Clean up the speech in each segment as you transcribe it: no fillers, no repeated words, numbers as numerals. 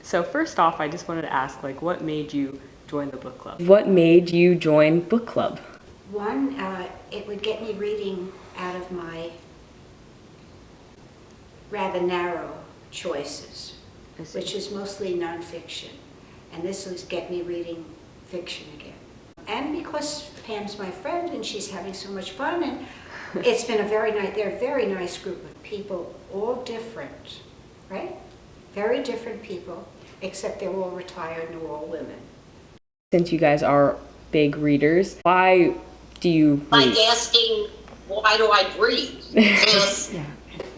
So first off, I just wanted to ask, like, what made you join the book club? What made you join book club? One, it would get me reading out of my rather narrow choices, which is mostly nonfiction. And this would get me reading fiction again. And because Pam's my friend and she's having so much fun, and it's been they're a very nice group of people, all different, right? Very different people, except they're all retired and they're all women. Since you guys are big readers, why do you read? Like asking, why do I read? Just, Yeah,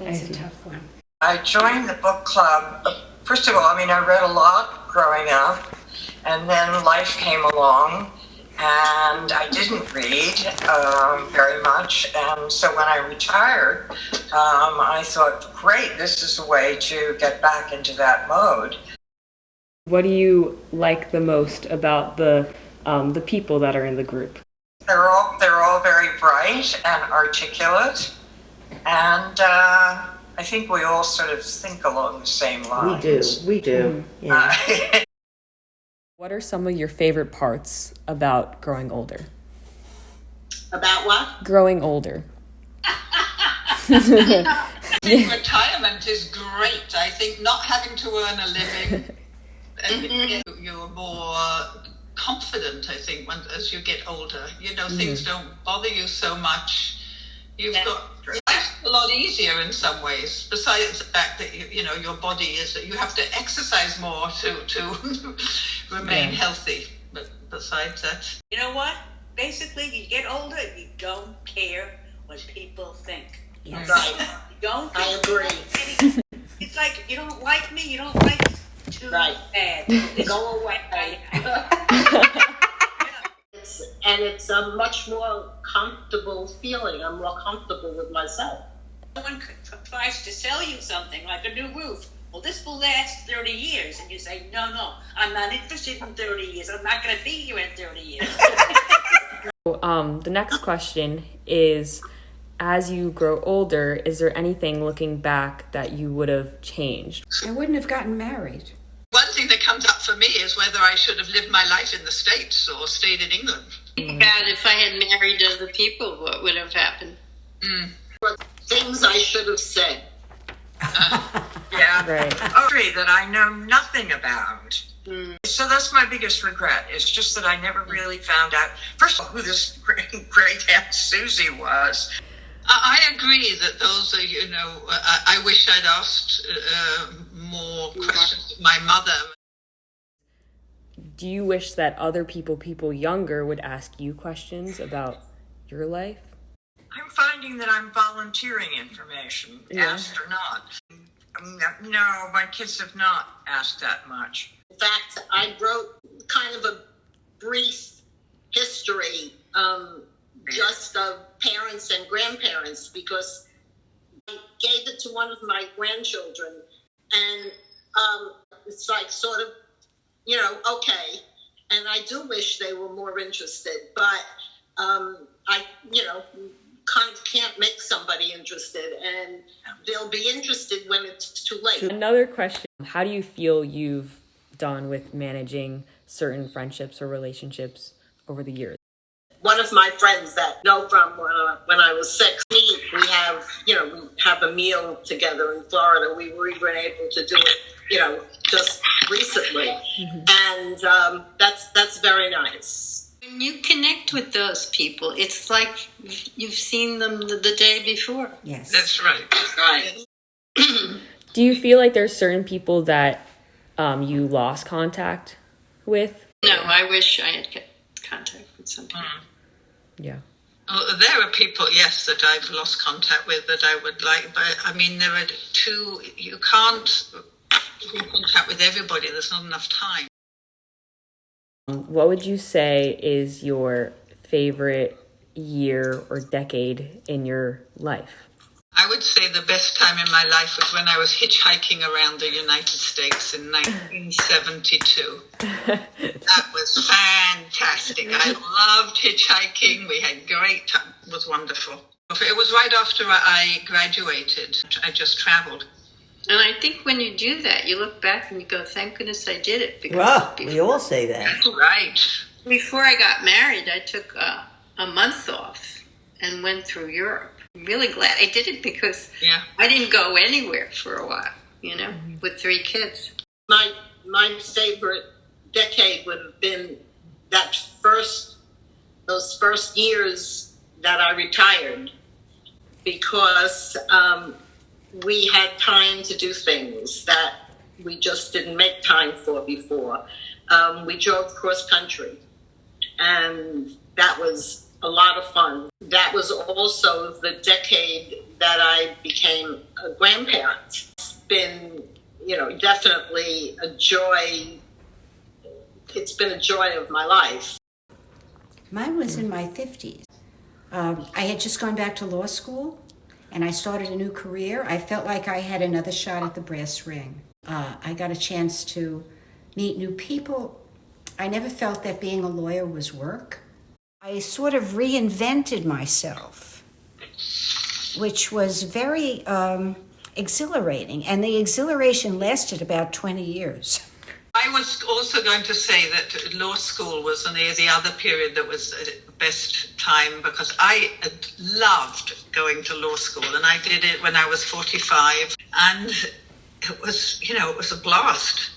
that's a tough one. I joined the book club. First of all, I read a lot growing up, and then life came along, and I didn't read very much. And so when I retired, I thought, great, this is a way to get back into that mode. What do you like the most about the people that are in the group? They're all very bright and articulate, and I think we all sort of think along the same lines. we do, yeah. What are some of your favorite parts about growing older? About what? Growing older. I think retirement is great. I think not having to earn a living, and you're more confident, I think, as you get older. Things don't bother you so much. You've got life's a lot easier in some ways, besides the fact that your body you have to exercise more to remain healthy. But besides that, you know what? Basically, you get older, you don't care what people think. Yes. Right. You don't. I agree. It's like, you don't like me, you don't like too Right. bad. Go away. It's a much more comfortable feeling. I'm more comfortable with myself. Someone tries to sell you something, like a new roof. Well, this will last 30 years. And you say, no, I'm not interested in 30 years. I'm not going to be here in 30 years. The next question is, as you grow older, is there anything looking back that you would have changed? I wouldn't have gotten married. one thing that comes up for me is whether I should have lived my life in the States or stayed in England. God, if I had married other people, what would have happened? Things I should have said. Yeah, Right. poetry that I know nothing about. So that's my biggest regret. It's just that I never really found out, first of all, who this great Aunt Susie was. I agree that those are, I wish I'd asked more questions of my mother. Do you wish that other people younger would ask you questions about your life? I'm finding that I'm volunteering information, asked or not. No, my kids have not asked that much. In fact, I wrote kind of a brief history just of parents and grandparents, because I gave it to one of my grandchildren, and it's like sort of, okay. And I do wish they were more interested, but I kind of can't make somebody interested, and they'll be interested when it's too late. Another question, how do you feel you've done with managing certain friendships or relationships over the years? One of my friends that know from when I was 6, we have a meal together in Florida. We were even able to do it, just recently. And that's very nice. When you connect with those people, it's like you've seen them the day before. Yes. That's right. Right. Do you feel like there's certain people that you lost contact with? No, I wish I had kept contact with some people. Yeah. There are people, yes, that I've lost contact with that I would like, but there are two, you can't be in contact with everybody, there's not enough time. What would you say is your favorite year or decade in your life? I would say the best time in my life was when I was hitchhiking around the United States in 1972. That was fantastic. I loved hitchhiking. We had great time. It was wonderful. It was right after I graduated. I just traveled. And I think when you do that, you look back and you go, thank goodness I did it. Because Well, we all say that. Right. before I got married, I took a month off and went through Europe. I'm really glad I did it because Yeah. I didn't go anywhere for a while, with 3 kids. My favorite decade would have been those first years that I retired, because we had time to do things that we just didn't make time for before. We drove cross country, and that was a lot of fun. That was also the decade that I became a grandparent. It's been, definitely a joy. It's been a joy of my life. Mine was in my 50s. I had just gone back to law school, and I started a new career. I felt like I had another shot at the brass ring. I got a chance to meet new people. I never felt that being a lawyer was work. I sort of reinvented myself, which was very exhilarating, and the exhilaration lasted about 20 years. I was also going to say that law school was the other period that was the best time, because I loved going to law school, and I did it when I was 45, and it was a blast.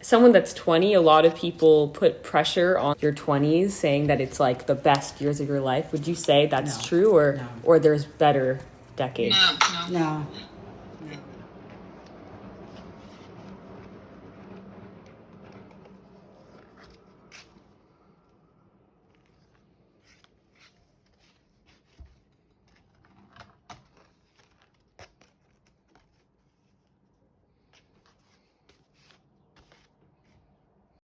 Someone that's 20, a lot of people put pressure on your 20s, saying that it's like the best years of your life. Would you say that's true, or there's better decades? No. No.